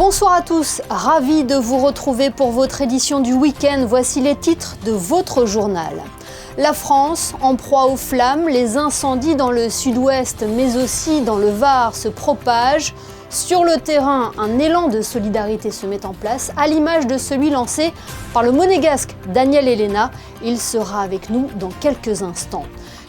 Bonsoir à tous, ravi de vous retrouver pour votre édition du week-end. Voici les titres de votre journal. La France, en proie aux flammes, les incendies dans le sud-ouest mais aussi dans le Var se propagent. Sur le terrain, un élan de solidarité se met en place, à l'image de celui lancé par le monégasque Daniel Helena. Il sera avec nous dans quelques instants.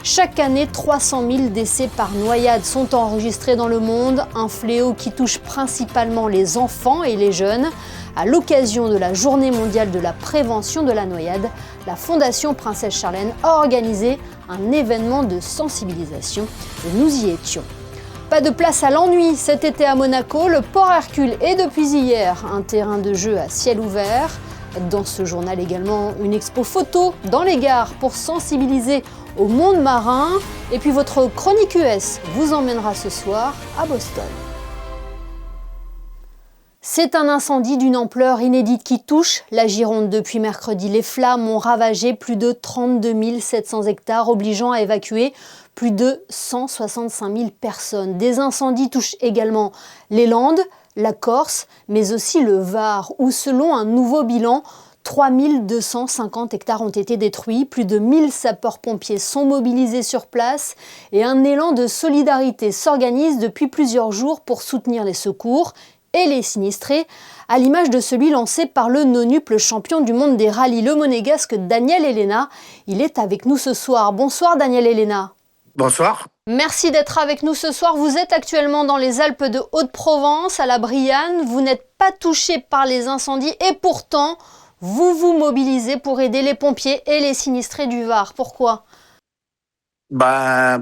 Chaque année, 300 000 décès par noyade sont enregistrés dans le monde, un fléau qui touche principalement les enfants et les jeunes. À l'occasion de la Journée mondiale de la prévention de la noyade, la Fondation Princesse Charlène a organisé un événement de sensibilisation et nous y étions. Pas de place à l'ennui cet été à Monaco, le Port Hercule est depuis hier un terrain de jeu à ciel ouvert. Dans ce journal également, une expo photo dans les gares pour sensibiliser au monde marin. Et puis votre chronique US vous emmènera ce soir à Boston. C'est un incendie d'une ampleur inédite qui touche la Gironde depuis mercredi. Les flammes ont ravagé plus de 32 700 hectares, obligeant à évacuer plus de 165 000 personnes. Des incendies touchent également les Landes, la Corse, mais aussi le Var, où selon un nouveau bilan, 3 250 hectares ont été détruits, plus de 1000 sapeurs-pompiers sont mobilisés sur place et un élan de solidarité s'organise depuis plusieurs jours pour soutenir les secours et les sinistrés, à l'image de celui lancé par le nonuple champion du monde des rallyes, le monégasque Daniel Helena. Il est avec nous ce soir. Bonsoir Daniel Helena. Bonsoir. Merci d'être avec nous ce soir. Vous êtes actuellement dans les Alpes de Haute-Provence, à la Brianne. Vous n'êtes pas touché par les incendies et pourtant, vous vous mobilisez pour aider les pompiers et les sinistrés du Var. Pourquoi ?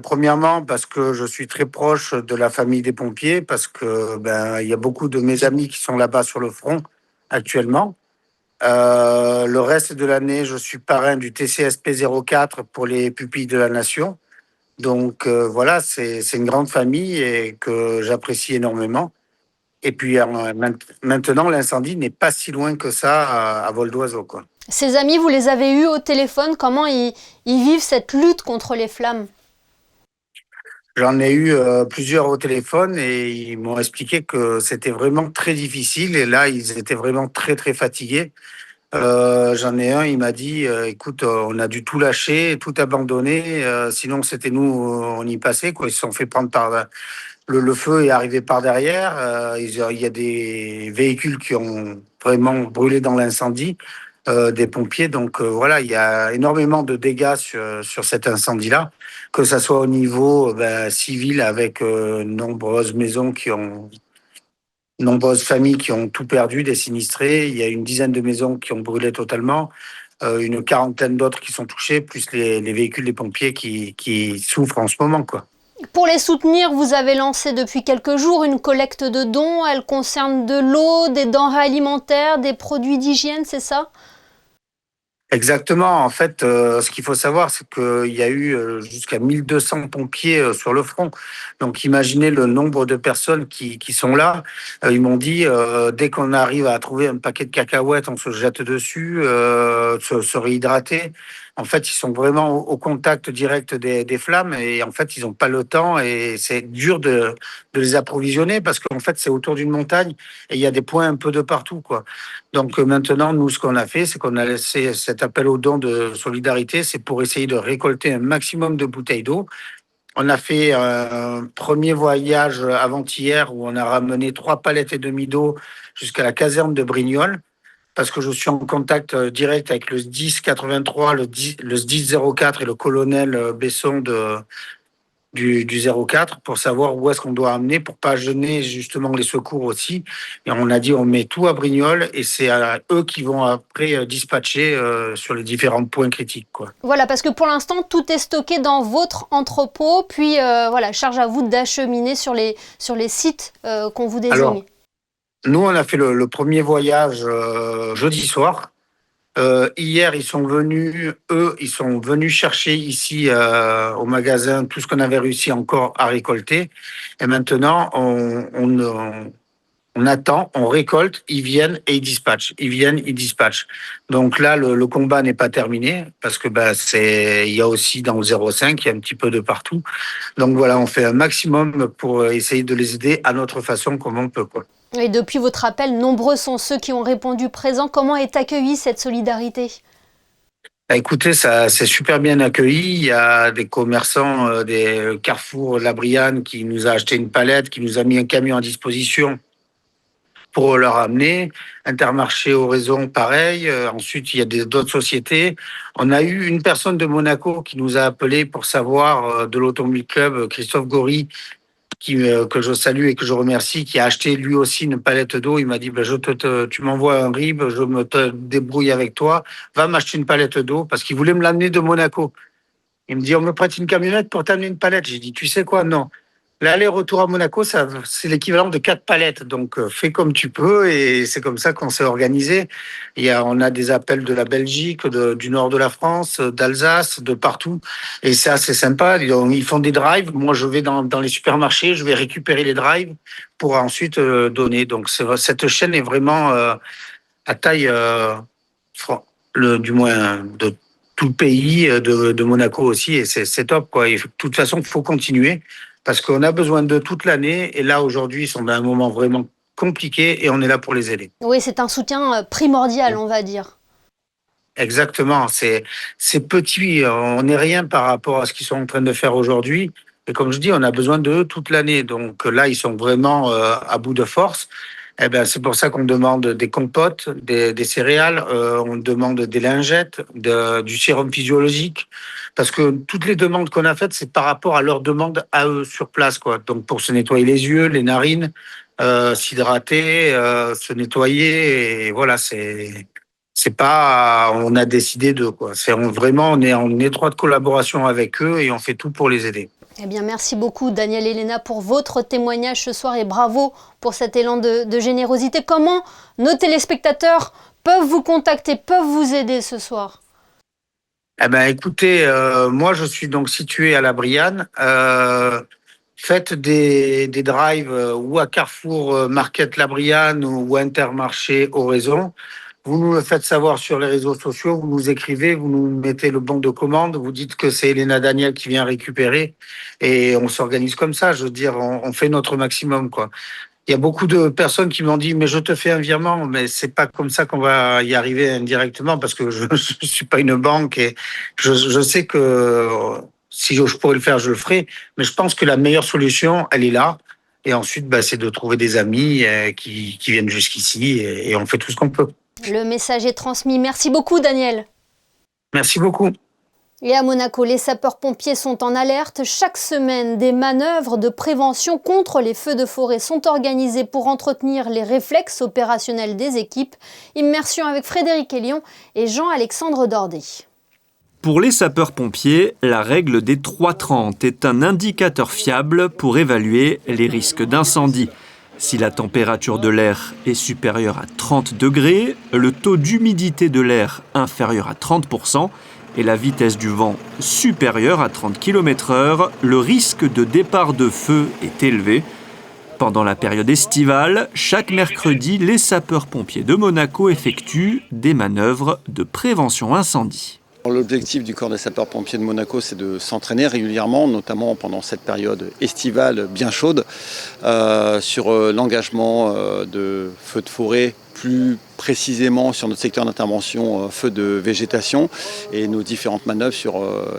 Premièrement, parce que je suis très proche de la famille des pompiers, parce que il y a beaucoup de mes amis qui sont là-bas sur le front actuellement. Le reste de l'année, je suis parrain du TCSP 04 pour les pupilles de la nation. Donc voilà, c'est une grande famille et que j'apprécie énormément. Et puis maintenant, l'incendie n'est pas si loin que ça à vol d'oiseau, quoi. Ces amis, vous les avez eus au téléphone. Comment ils vivent cette lutte contre les flammes ? J'en ai eu plusieurs au téléphone et ils m'ont expliqué que c'était vraiment très difficile. Et là, ils étaient vraiment très, très fatigués. J'en ai un, il m'a dit, écoute, on a dû tout lâcher, tout abandonner. Sinon, c'était nous, on y passait, quoi. Ils se sont fait prendre par... Le feu est arrivé par derrière. Il y a des véhicules qui ont vraiment brûlé dans l'incendie. Des pompiers. Donc voilà, il y a énormément de dégâts sur cet incendie-là, que ça soit au niveau civil avec nombreuses familles qui ont tout perdu, des sinistrés. Il y a une dizaine de maisons qui ont brûlé totalement, une quarantaine d'autres qui sont touchées, plus les véhicules des pompiers qui souffrent en ce moment, quoi. Pour les soutenir, vous avez lancé depuis quelques jours une collecte de dons. Elle concerne de l'eau, des denrées alimentaires, des produits d'hygiène, c'est ça ? Exactement. En fait, ce qu'il faut savoir, c'est qu'il y a eu jusqu'à 1200 pompiers sur le front. Donc, imaginez le nombre de personnes qui sont là. Ils m'ont dit, dès qu'on arrive à trouver un paquet de cacahuètes, on se jette dessus, se réhydrater. En fait, ils sont vraiment au contact direct des flammes et en fait, ils n'ont pas le temps et c'est dur de les approvisionner parce qu'en fait, c'est autour d'une montagne et il y a des points un peu de partout, quoi. Donc maintenant, nous, ce qu'on a fait, c'est qu'on a laissé cet appel aux dons de solidarité, c'est pour essayer de récolter un maximum de bouteilles d'eau. On a fait un premier voyage avant-hier où on a ramené 3 palettes et demie d'eau jusqu'à la caserne de Brignoles, parce que je suis en contact direct avec le SDIS 83, le SDIS 04 et le colonel Besson du 04 pour savoir où est-ce qu'on doit amener pour pas gêner justement les secours aussi. Et on a dit on met tout à Brignoles et c'est à eux qui vont après dispatcher sur les différents points critiques, quoi. Voilà, parce que pour l'instant, tout est stocké dans votre entrepôt, puis charge à vous d'acheminer sur les sites qu'on vous désigne. Alors, nous, on a fait le premier voyage jeudi soir. Hier, ils sont venus chercher ici au magasin tout ce qu'on avait réussi encore à récolter. Et maintenant, on attend, on récolte, ils viennent et ils dispatchent. Ils viennent, ils dispatchent. Donc là, le combat n'est pas terminé parce que il y a aussi dans le 05, il y a un petit peu de partout. Donc voilà, on fait un maximum pour essayer de les aider à notre façon comme on peut, quoi. Et depuis votre appel, nombreux sont ceux qui ont répondu présent. Comment est accueillie cette solidarité ? Écoutez, ça c'est super bien accueilli. Il y a des commerçants des Carrefour La Brianne qui nous a acheté une palette, qui nous a mis un camion à disposition pour leur amener. Intermarché Oraison, pareil. Ensuite, il y a d'autres sociétés. On a eu une personne de Monaco qui nous a appelé pour savoir de l'Automobile Club, Christophe Gory, que je salue et que je remercie, qui a acheté lui aussi une palette d'eau. Il m'a dit, tu m'envoies un RIB, je me te débrouille avec toi, va m'acheter une palette d'eau, parce qu'il voulait me l'amener de Monaco. Il me dit, on me prête une camionnette pour t'amener une palette. J'ai dit, tu sais quoi, non. L'aller-retour à Monaco, c'est l'équivalent de 4 palettes. Donc, fais comme tu peux. Et c'est comme ça qu'on s'est organisé. On a des appels de la Belgique, du nord de la France, d'Alsace, de partout. Et c'est assez sympa. Ils font des drives. Moi, je vais dans les supermarchés, je vais récupérer les drives pour ensuite donner. Donc, cette chaîne est vraiment à taille, du moins, de tout le pays, de Monaco aussi. Et c'est top, quoi. Et de toute façon, il faut continuer. Parce qu'on a besoin d'eux toute l'année. Et là, aujourd'hui, ils sont dans un moment vraiment compliqué et on est là pour les aider. Oui, c'est un soutien primordial, on va dire. Exactement. C'est petit. On n'est rien par rapport à ce qu'ils sont en train de faire aujourd'hui. Et comme je dis, on a besoin d'eux toute l'année. Donc là, ils sont vraiment à bout de force. Eh ben, c'est pour ça qu'on demande des compotes, des céréales, on demande des lingettes, du sérum physiologique, parce que toutes les demandes qu'on a faites, c'est par rapport à leurs demandes à eux sur place, quoi. Donc pour se nettoyer les yeux, les narines, s'hydrater, se nettoyer, et voilà, c'est pas, on a décidé de quoi. On est en étroite collaboration avec eux et on fait tout pour les aider. Eh bien, merci beaucoup, Daniel et Elena, pour votre témoignage ce soir et bravo pour cet élan de générosité. Comment nos téléspectateurs peuvent vous contacter, peuvent vous aider ce soir ? Eh ben, écoutez, moi, je suis donc situé à La Brianne. Faites des drives ou à Carrefour Market La Brianne ou Intermarché Oraison. Vous nous le faites savoir sur les réseaux sociaux, vous nous écrivez, vous nous mettez le bon de commande, vous dites que c'est Elena Daniel qui vient récupérer et on s'organise comme ça. Je veux dire, on fait notre maximum, quoi. Il y a beaucoup de personnes qui m'ont dit, mais je te fais un virement, mais c'est pas comme ça qu'on va y arriver indirectement parce que je suis pas une banque et je sais que si je pourrais le faire, je le ferai. Mais je pense que la meilleure solution, elle est là. Et ensuite, c'est de trouver des amis qui viennent jusqu'ici et on fait tout ce qu'on peut. Le message est transmis. Merci beaucoup, Daniel. Merci beaucoup. Et à Monaco, les sapeurs-pompiers sont en alerte. Chaque semaine, des manœuvres de prévention contre les feux de forêt sont organisées pour entretenir les réflexes opérationnels des équipes. Immersion avec Frédéric Elion et Jean-Alexandre Dordet. Pour les sapeurs-pompiers, la règle des 3,30 est un indicateur fiable pour évaluer les risques d'incendie. Si la température de l'air est supérieure à 30 degrés, le taux d'humidité de l'air inférieur à 30% et la vitesse du vent supérieure à 30 km/h, le risque de départ de feu est élevé. Pendant la période estivale, chaque mercredi, les sapeurs-pompiers de Monaco effectuent des manœuvres de prévention incendie. L'objectif du corps des sapeurs-pompiers de Monaco, c'est de s'entraîner régulièrement, notamment pendant cette période estivale bien chaude, sur l'engagement de feux de forêt, plus précisément sur notre secteur d'intervention feux de végétation et nos différentes manœuvres sur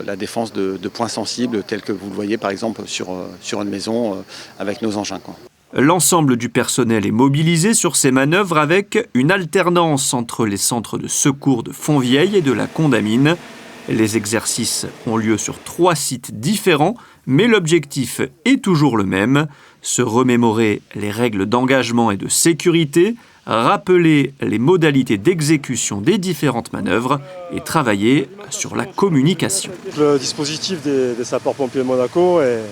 la défense de points sensibles tels que vous le voyez par exemple sur une maison avec nos engins, quoi. L'ensemble du personnel est mobilisé sur ces manœuvres avec une alternance entre les centres de secours de Fontvieille et de la Condamine. Les exercices ont lieu sur 3 sites différents, mais l'objectif est toujours le même, se remémorer les règles d'engagement et de sécurité, rappeler les modalités d'exécution des différentes manœuvres et travailler sur la communication. Le dispositif des sapeurs-pompiers de Monaco est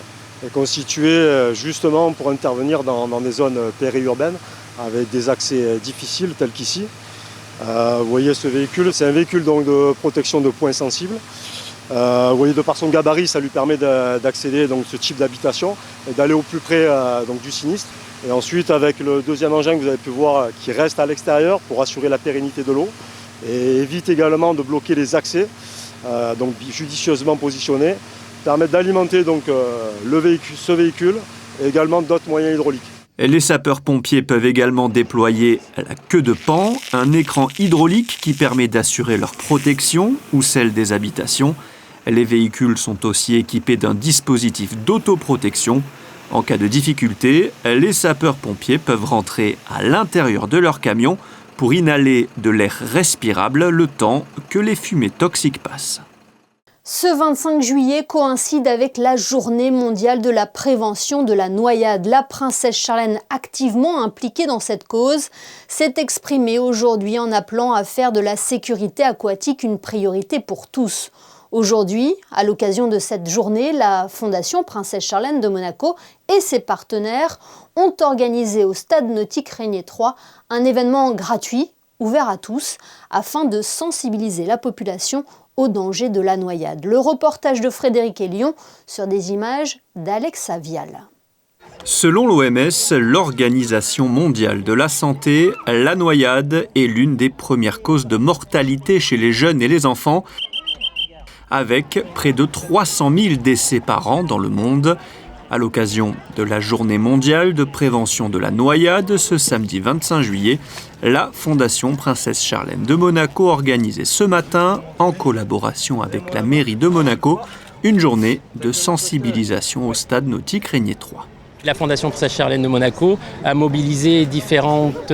constitué justement pour intervenir dans des zones périurbaines avec des accès difficiles tels qu'ici. Vous voyez ce véhicule, c'est un véhicule donc, de protection de points sensibles. Vous voyez, de par son gabarit, ça lui permet d'accéder donc ce type d'habitation et d'aller au plus près donc, du sinistre. Et ensuite, avec le deuxième engin que vous avez pu voir qui reste à l'extérieur pour assurer la pérennité de l'eau et évite également de bloquer les accès, donc judicieusement positionnés, permettent d'alimenter donc ce véhicule et également d'autres moyens hydrauliques. Les sapeurs-pompiers peuvent également déployer la queue de paon, un écran hydraulique qui permet d'assurer leur protection ou celle des habitations. Les véhicules sont aussi équipés d'un dispositif d'autoprotection. En cas de difficulté, les sapeurs-pompiers peuvent rentrer à l'intérieur de leur camion pour inhaler de l'air respirable le temps que les fumées toxiques passent. Ce 25 juillet coïncide avec la Journée mondiale de la prévention de la noyade. La princesse Charlène, activement impliquée dans cette cause, s'est exprimée aujourd'hui en appelant à faire de la sécurité aquatique une priorité pour tous. Aujourd'hui, à l'occasion de cette journée, la Fondation Princesse Charlène de Monaco et ses partenaires ont organisé au Stade Nautique Régnier 3 un événement gratuit, ouvert à tous, afin de sensibiliser la population au danger de la noyade. Le reportage de Frédéric Elion sur des images d'Alex Avial. Selon l'OMS, l'Organisation mondiale de la santé, la noyade est l'une des premières causes de mortalité chez les jeunes et les enfants, avec près de 300 000 décès par an dans le monde. À l'occasion de la Journée mondiale de prévention de la noyade, ce samedi 25 juillet, la Fondation Princesse Charlène de Monaco organisait ce matin, en collaboration avec la mairie de Monaco, une journée de sensibilisation au Stade Nautique Régnier 3. La Fondation Princesse Charlène de Monaco a mobilisé différentes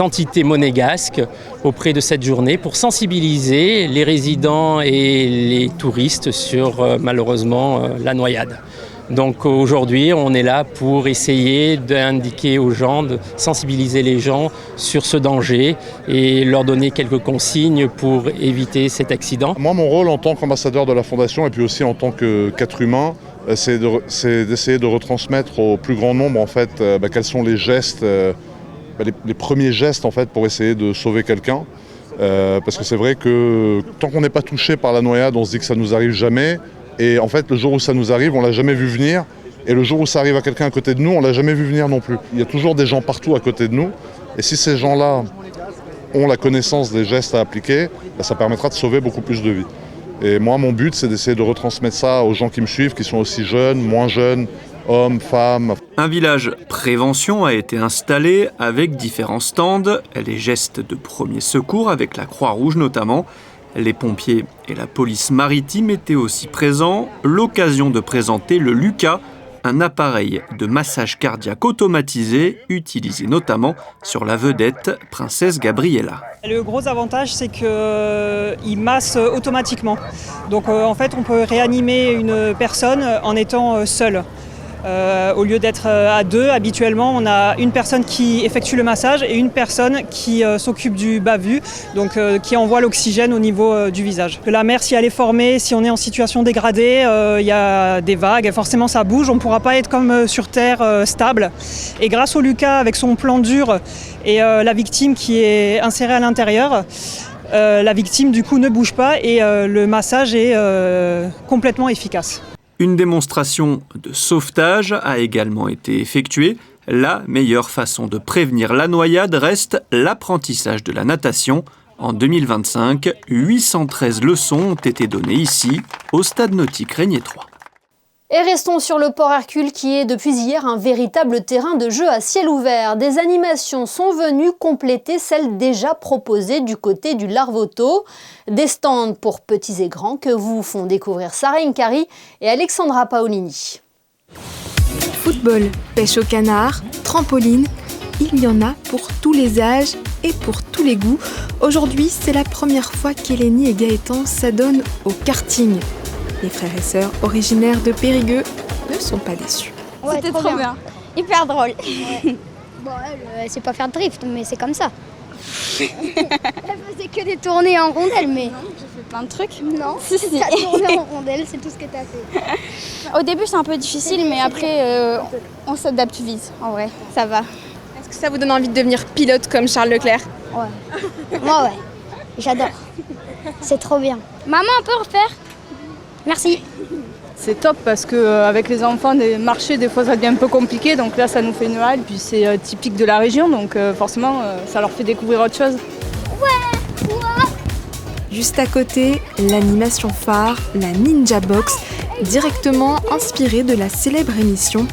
entités monégasques auprès de cette journée pour sensibiliser les résidents et les touristes sur malheureusement la noyade. Donc aujourd'hui, on est là pour essayer d'indiquer aux gens, de sensibiliser les gens sur ce danger et leur donner quelques consignes pour éviter cet accident. Moi, mon rôle en tant qu'ambassadeur de la Fondation et puis aussi en tant qu'être humain, c'est d'essayer de retransmettre au plus grand nombre en fait, quels sont les gestes, les premiers gestes en fait, pour essayer de sauver quelqu'un. Parce que c'est vrai que tant qu'on n'est pas touché par la noyade, on se dit que ça ne nous arrive jamais. Et en fait, le jour où ça nous arrive, on ne l'a jamais vu venir. Et le jour où ça arrive à quelqu'un à côté de nous, on ne l'a jamais vu venir non plus. Il y a toujours des gens partout à côté de nous. Et si ces gens-là ont la connaissance des gestes à appliquer, ça permettra de sauver beaucoup plus de vies. Et moi, mon but, c'est d'essayer de retransmettre ça aux gens qui me suivent, qui sont aussi jeunes, moins jeunes, hommes, femmes. Un village prévention a été installé avec différents stands, les gestes de premier secours avec la Croix-Rouge notamment. Les pompiers et la police maritime étaient aussi présents, l'occasion de présenter le Lucas, un appareil de massage cardiaque automatisé utilisé notamment sur la vedette Princesse Gabriella. Le gros avantage, c'est qu'il masse automatiquement. Donc en fait, on peut réanimer une personne en étant seul. Au lieu d'être à deux, habituellement, on a une personne qui effectue le massage et une personne qui s'occupe du bas-vu, donc qui envoie l'oxygène au niveau du visage. La mer, si elle est formée, si on est en situation dégradée, il y a des vagues, forcément ça bouge, on ne pourra pas être comme sur terre stable. Et grâce au Lucas, avec son plan dur et la victime qui est insérée à l'intérieur, la victime du coup ne bouge pas et le massage est complètement efficace. Une démonstration de sauvetage a également été effectuée. La meilleure façon de prévenir la noyade reste l'apprentissage de la natation. En 2025, 813 leçons ont été données ici, au Stade Nautique Régnier 3. Et restons sur le port Hercule qui est depuis hier un véritable terrain de jeu à ciel ouvert. Des animations sont venues compléter celles déjà proposées du côté du Larvoto. Des stands pour petits et grands que vous font découvrir Sarah Inkari et Alexandra Paolini. Football, pêche au canard, trampoline, il y en a pour tous les âges et pour tous les goûts. Aujourd'hui, c'est la première fois qu'Hélénie et Gaëtan s'adonnent au karting. Les frères et sœurs originaires de Périgueux ne sont pas déçus. Ouais, c'était trop bien. Hyper drôle. Ouais. Bon, elle sait pas faire de drift, mais c'est comme ça. Elle faisait que des tournées en rondelle, mais... Non, j'ai fait plein de trucs. Non, si. T'as tourné en rondelle, c'est tout ce que t'as fait. Au début, c'est un peu difficile, mais après, on s'adapte vite. En vrai, ça va. Est-ce que ça vous donne envie de devenir pilote comme Charles Leclerc? Ouais. Moi, ouais. J'adore. C'est trop bien. Maman, on peut refaire? Merci. C'est top parce qu'avec les enfants, marcher des fois ça devient un peu compliqué, donc là ça nous fait une halle, puis c'est typique de la région, donc forcément ça leur fait découvrir autre chose. Ouais. Juste à côté, l'animation phare, la Ninja Box, directement inspirée de la célèbre émission.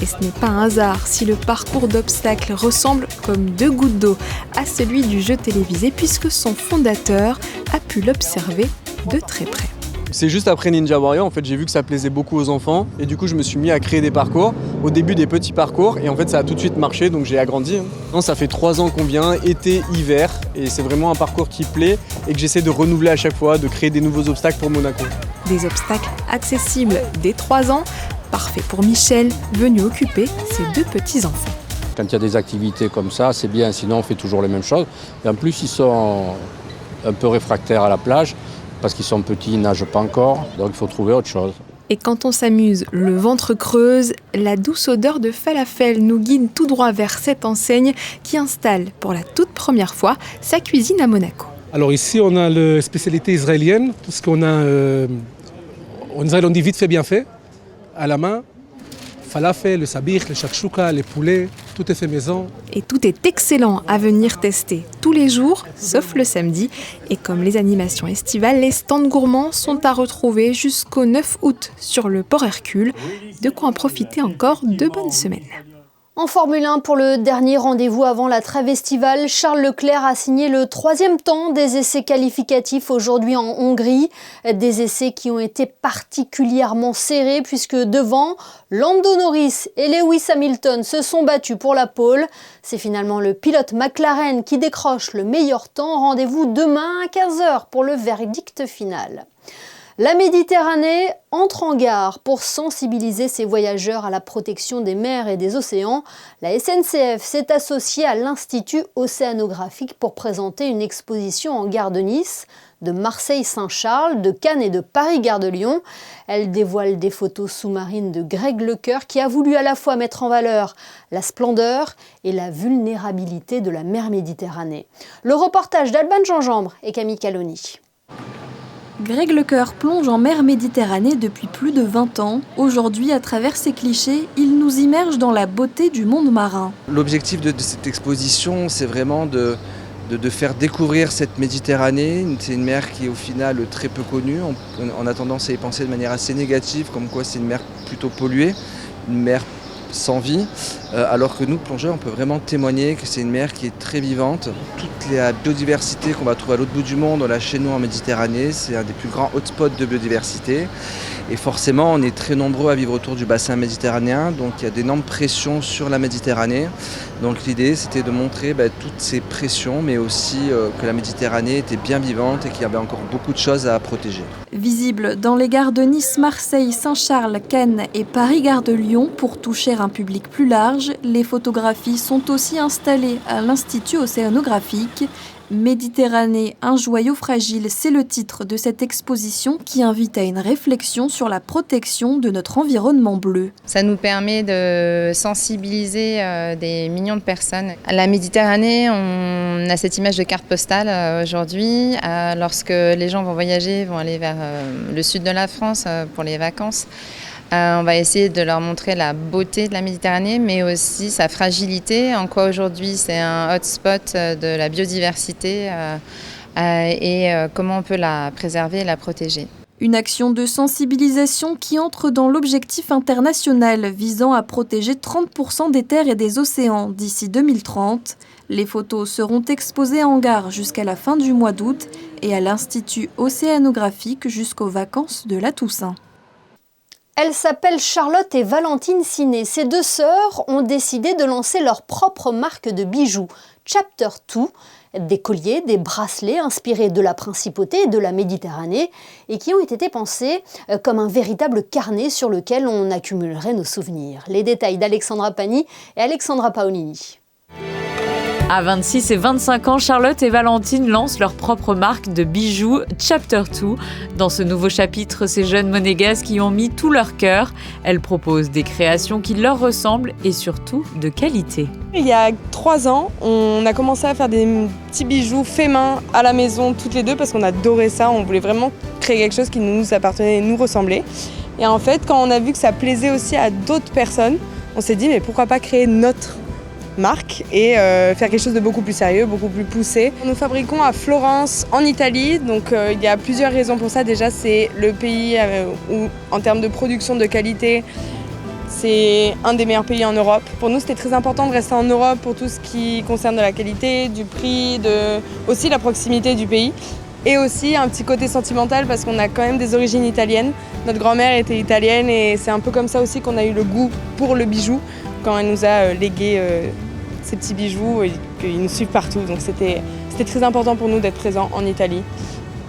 Et ce n'est pas un hasard si le parcours d'obstacles ressemble comme 2 gouttes d'eau à celui du jeu télévisé, puisque son fondateur a pu l'observer de très près. C'est juste après Ninja Warrior, en fait, j'ai vu que ça plaisait beaucoup aux enfants et du coup je me suis mis à créer des parcours, au début des petits parcours, et en fait ça a tout de suite marché, donc j'ai agrandi. Non, ça fait 3 ans qu'on vient, été, hiver, et c'est vraiment un parcours qui plaît et que j'essaie de renouveler à chaque fois, de créer des nouveaux obstacles pour Monaco. Des obstacles accessibles dès 3 ans, parfait pour Michel, venu occuper ses 2 petits-enfants. Quand il y a des activités comme ça, c'est bien, sinon on fait toujours les mêmes choses. Et en plus, ils sont un peu réfractaires à la plage, parce qu'ils sont petits, ils ne nagent pas encore, donc il faut trouver autre chose. Et quand on s'amuse, le ventre creuse, la douce odeur de falafel nous guide tout droit vers cette enseigne qui installe pour la toute première fois sa cuisine à Monaco. Alors ici, on a la spécialité israélienne, tout ce qu'on a, en Israël on dit vite fait, bien fait, à la main. Falafel, le sabich, le shakshuka, les poulets, tout est fait maison. Et tout est excellent à venir tester tous les jours, sauf le samedi. Et comme les animations estivales, les stands gourmands sont à retrouver jusqu'au 9 août sur le port Hercule. De quoi en profiter encore 2 bonnes semaines. En Formule 1, pour le dernier rendez-vous avant la trêve estivale, Charles Leclerc a signé le 3e temps des essais qualificatifs aujourd'hui en Hongrie. Des essais qui ont été particulièrement serrés puisque devant, Lando Norris et Lewis Hamilton se sont battus pour la pole. C'est finalement le pilote McLaren qui décroche le meilleur temps. Rendez-vous demain à 15h pour le verdict final. La Méditerranée entre en gare pour sensibiliser ses voyageurs à la protection des mers et des océans. La SNCF s'est associée à l'Institut océanographique pour présenter une exposition en gare de Nice, de Marseille-Saint-Charles, de Cannes et de Paris-Gare de Lyon. Elle dévoile des photos sous-marines de Greg Lecoeur qui a voulu à la fois mettre en valeur la splendeur et la vulnérabilité de la mer Méditerranée. Le reportage d'Alban Gingembre et Camille Caloni. Greg Lecoeur plonge en mer Méditerranée depuis plus de 20 ans. Aujourd'hui, à travers ses clichés, il nous immerge dans la beauté du monde marin. L'objectif de cette exposition, c'est vraiment de faire découvrir cette Méditerranée. C'est une mer qui est au final très peu connue. On a tendance à y penser de manière assez négative, comme quoi c'est une mer plutôt polluée, une mer sans vie, alors que nous, plongeurs, on peut vraiment témoigner que c'est une mer qui est très vivante. Toute la biodiversité qu'on va trouver à l'autre bout du monde, on l'a chez nous en Méditerranée, c'est un des plus grands hotspots de biodiversité. Et forcément, on est très nombreux à vivre autour du bassin méditerranéen, donc il y a d'énormes pressions sur la Méditerranée. Donc l'idée, c'était de montrer toutes ces pressions, mais aussi que la Méditerranée était bien vivante et qu'il y avait encore beaucoup de choses à protéger. Visible dans les gares de Nice, Marseille, Saint-Charles, Cannes et Paris-Gare de Lyon, pour toucher un public plus large, les photographies sont aussi installées à l'Institut océanographique. Méditerranée, un joyau fragile, c'est le titre de cette exposition qui invite à une réflexion sur la protection de notre environnement bleu. Ça nous permet de sensibiliser des millions de personnes. À la Méditerranée, on a cette image de carte postale aujourd'hui. Lorsque les gens vont voyager, vont aller vers le sud de la France pour les vacances, on va essayer de leur montrer la beauté de la Méditerranée, mais aussi sa fragilité, en quoi aujourd'hui c'est un hotspot de la biodiversité et comment on peut la préserver et la protéger. Une action de sensibilisation qui entre dans l'objectif international visant à protéger 30% des terres et des océans d'ici 2030. Les photos seront exposées en gare jusqu'à la fin du mois d'août et à l'Institut océanographique jusqu'aux vacances de la Toussaint. Elles s'appellent Charlotte et Valentine Ciné. Ces 2 sœurs ont décidé de lancer leur propre marque de bijoux, Chapter 2, des colliers, des bracelets inspirés de la Principauté et de la Méditerranée et qui ont été pensés comme un véritable carnet sur lequel on accumulerait nos souvenirs. Les détails d'Alexandra Pani et Alexandra Paolini. À 26 et 25 ans, Charlotte et Valentine lancent leur propre marque de bijoux Chapter 2. Dans ce nouveau chapitre, ces jeunes monégasques y ont mis tout leur cœur. Elles proposent des créations qui leur ressemblent et surtout de qualité. Il y a 3 ans, on a commencé à faire des petits bijoux faits main à la maison toutes les deux parce qu'on adorait ça. On voulait vraiment créer quelque chose qui nous appartenait et nous ressemblait. Et en fait, quand on a vu que ça plaisait aussi à d'autres personnes, on s'est dit mais pourquoi pas créer notre marque et faire quelque chose de beaucoup plus sérieux, beaucoup plus poussé. Nous fabriquons à Florence, en Italie, donc il y a plusieurs raisons pour ça. Déjà, c'est le pays où, en termes de production de qualité, C'est un des meilleurs pays en Europe. Pour nous, c'était très important de rester en Europe pour tout ce qui concerne de la qualité, du prix, aussi la proximité du pays. Et aussi un petit côté sentimental parce qu'on a quand même des origines italiennes. Notre grand-mère était italienne et c'est un peu comme ça aussi qu'on a eu le goût pour le bijou quand elle nous a légué ces petits bijoux et qu'ils nous suivent partout. Donc c'était très important pour nous d'être présents en Italie,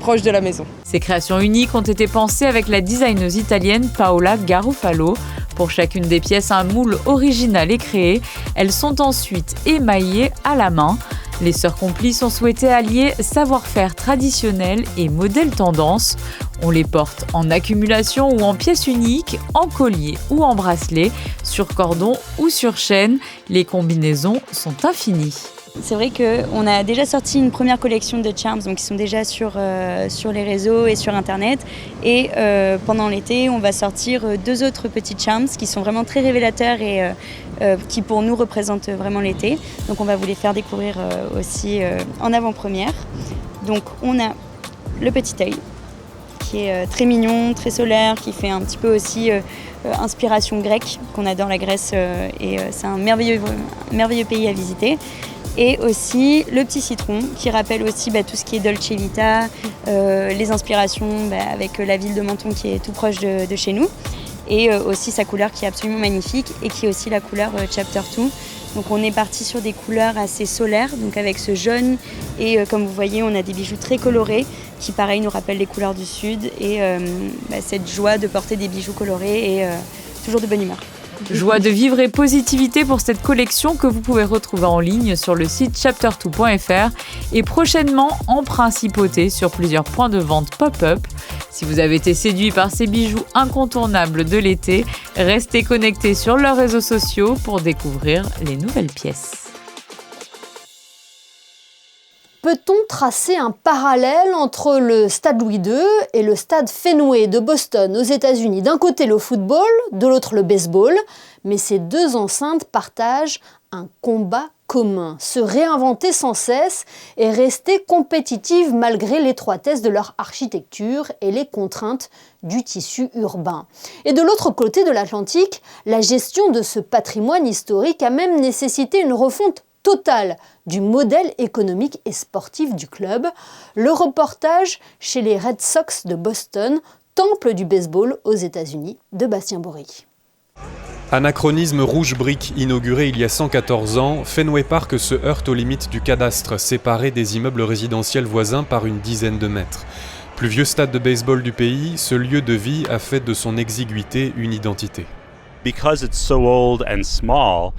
proche de la maison. Ces créations uniques ont été pensées avec la designeuse italienne Paola Garofalo. Pour chacune des pièces, un moule original est créé. Elles sont ensuite émaillées à la main. Les sœurs complices ont souhaité allier savoir-faire traditionnel et modèle tendance. On les porte en accumulation ou en pièces uniques, en collier ou en bracelet, sur cordon ou sur chaîne. Les combinaisons sont infinies. C'est vrai qu'on a déjà sorti une première collection de charms, donc qui sont déjà sur les réseaux et sur Internet. Et pendant l'été, on va sortir 2 autres petits charms qui sont vraiment très révélateurs et qui pour nous représentent vraiment l'été. Donc on va vous les faire découvrir aussi en avant-première. Donc on a le petit œil qui est très mignon, très solaire, qui fait un petit peu aussi inspiration grecque, qu'on adore la Grèce et c'est un merveilleux pays à visiter. Et aussi le petit citron qui rappelle aussi tout ce qui est Dolce Vita, les inspirations avec la ville de Menton qui est tout proche de chez nous. Et aussi sa couleur qui est absolument magnifique et qui est aussi la couleur Chapter 2. Donc on est parti sur des couleurs assez solaires, donc avec ce jaune et comme vous voyez on a des bijoux très colorés qui pareil nous rappellent les couleurs du sud et cette joie de porter des bijoux colorés et toujours de bonne humeur. Joie de vivre et positivité pour cette collection que vous pouvez retrouver en ligne sur le site chapter2.fr et prochainement en principauté sur plusieurs points de vente pop-up. Si vous avez été séduit par ces bijoux incontournables de l'été, restez connectés sur leurs réseaux sociaux pour découvrir les nouvelles pièces. Peut-on tracer un parallèle entre le stade Louis II et le stade Fenway de Boston aux États-Unis? D'un côté le football, de l'autre le baseball, mais ces 2 enceintes partagent un combat commun, se réinventer sans cesse et rester compétitives malgré l'étroitesse de leur architecture et les contraintes du tissu urbain. Et de l'autre côté de l'Atlantique, la gestion de ce patrimoine historique a même nécessité une refonte totale du modèle économique et sportif du club. Le reportage chez les Red Sox de Boston, temple du baseball aux États-Unis, de Bastien Bourri. Anachronisme rouge brique inauguré il y a 114 ans, Fenway Park se heurte aux limites du cadastre, séparé des immeubles résidentiels voisins par une dizaine de mètres. Plus vieux stade de baseball du pays, ce lieu de vie a fait de son exiguïté une identité. Because it's so old and small,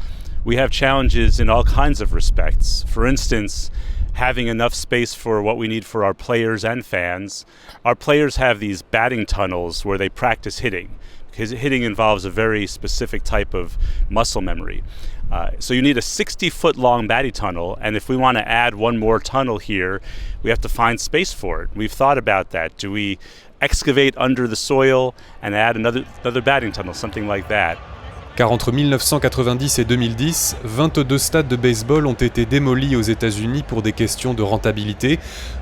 we have challenges in all kinds of respects. For instance, having enough space for what we need for our players and fans. Our players have these batting tunnels where they practice hitting, because hitting involves a very specific type of muscle memory. So you need a 60-foot long batting tunnel, and if we want to add one more tunnel here, we have to find space for it. We've thought about that. Do we excavate under the soil and add another batting tunnel, something like that? Car entre 1990 et 2010, 22 stades de baseball ont été démolis aux États-Unis pour des questions de rentabilité,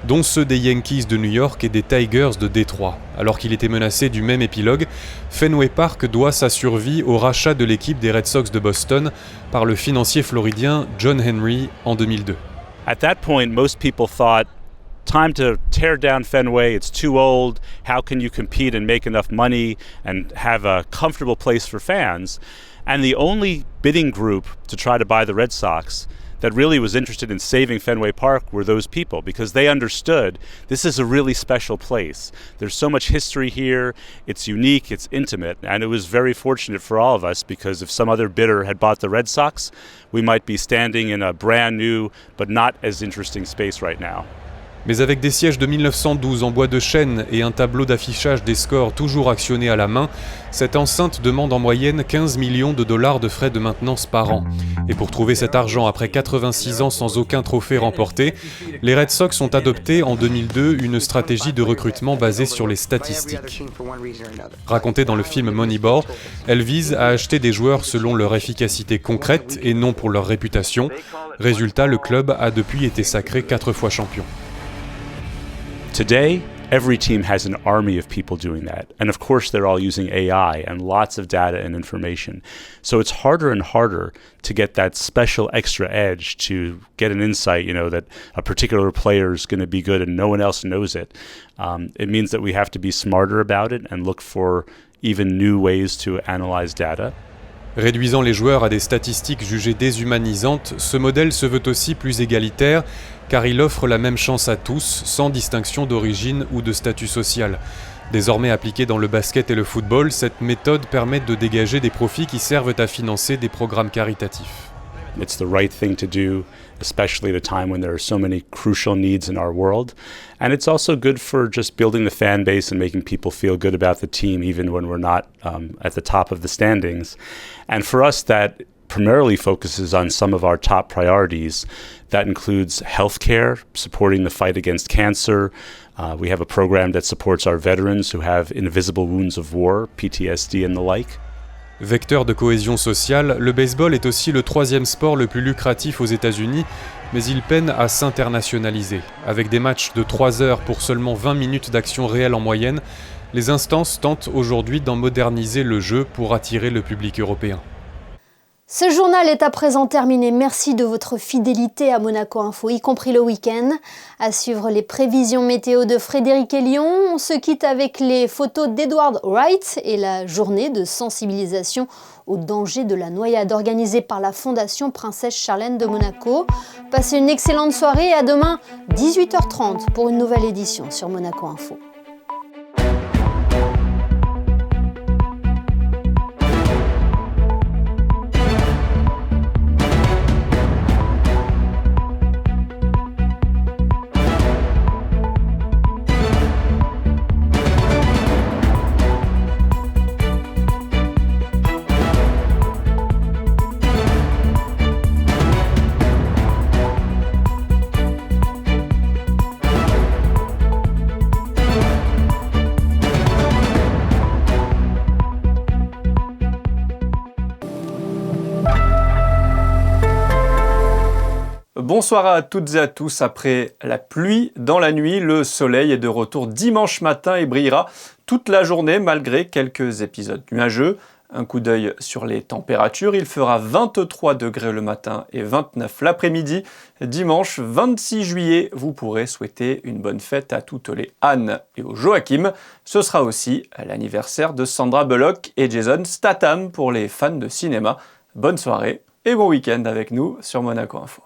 dont ceux des Yankees de New York et des Tigers de Détroit. Alors qu'il était menacé du même épilogue, Fenway Park doit sa survie au rachat de l'équipe des Red Sox de Boston par le financier floridien John Henry en 2002. At that point, most people thought, time to tear down Fenway, it's too old, how can you compete and make enough money and have a comfortable place for fans? And the only bidding group to try to buy the Red Sox that really was interested in saving Fenway Park were those people, because they understood this is a really special place. There's so much history here, it's unique, it's intimate, and it was very fortunate for all of us, because if some other bidder had bought the Red Sox, we might be standing in a brand new but not as interesting space right now. Mais avec des sièges de 1912 en bois de chêne et un tableau d'affichage des scores toujours actionné à la main, cette enceinte demande en moyenne 15 millions de dollars de frais de maintenance par an. Et pour trouver cet argent après 86 ans sans aucun trophée remporté, les Red Sox ont adopté en 2002 une stratégie de recrutement basée sur les statistiques. Racontée dans le film Moneyball, elle vise à acheter des joueurs selon leur efficacité concrète et non pour leur réputation. Résultat, le club a depuis été sacré 4 fois champion. Today, every team has an army of people doing that. And of course, they're all using AI and lots of data and information. So it's harder and harder to get that special extra edge to get an insight, that a particular player is going to be good and no one else knows it. It means that we have to be smarter about it and look for even new ways to analyze data. Réduisant les joueurs à des statistiques jugées déshumanisantes, ce modèle se veut aussi plus égalitaire, car il offre la même chance à tous, sans distinction d'origine ou de statut social. Désormais appliquée dans le basket et le football, cette méthode permet de dégager des profits qui servent à financer des programmes caritatifs. It's the right thing to do, especially at a time when there are so many crucial needs in our world. And it's also good for just building the fan base and making people feel good about the team, even when we're not at the top of the standings. And for us, that primarily focuses on some of our top priorities. That includes healthcare, supporting the fight against cancer. We have a program that supports our veterans who have invisible wounds of war, PTSD and the like. Vecteur de cohésion sociale, le baseball est aussi le 3e sport le plus lucratif aux États-Unis, mais il peine à s'internationaliser. Avec des matchs de 3 heures pour seulement 20 minutes d'action réelle en moyenne, les instances tentent aujourd'hui d'en moderniser le jeu pour attirer le public européen. Ce journal est à présent terminé. Merci de votre fidélité à Monaco Info, y compris le week-end. À suivre les prévisions météo de Frédéric Elion. On se quitte avec les photos d'Edward Wright et la journée de sensibilisation au danger de la noyade organisée par la Fondation Princesse Charlène de Monaco. Passez une excellente soirée et à demain 18h30 pour une nouvelle édition sur Monaco Info. Bonsoir à toutes et à tous. Après la pluie dans la nuit, le soleil est de retour dimanche matin et brillera toute la journée malgré quelques épisodes nuageux. Un coup d'œil sur les températures, il fera 23 degrés le matin et 29 l'après-midi. Dimanche 26 juillet, vous pourrez souhaiter une bonne fête à toutes les Anne et aux Joachim. Ce sera aussi l'anniversaire de Sandra Bullock et Jason Statham pour les fans de cinéma. Bonne soirée et bon week-end avec nous sur Monaco Info.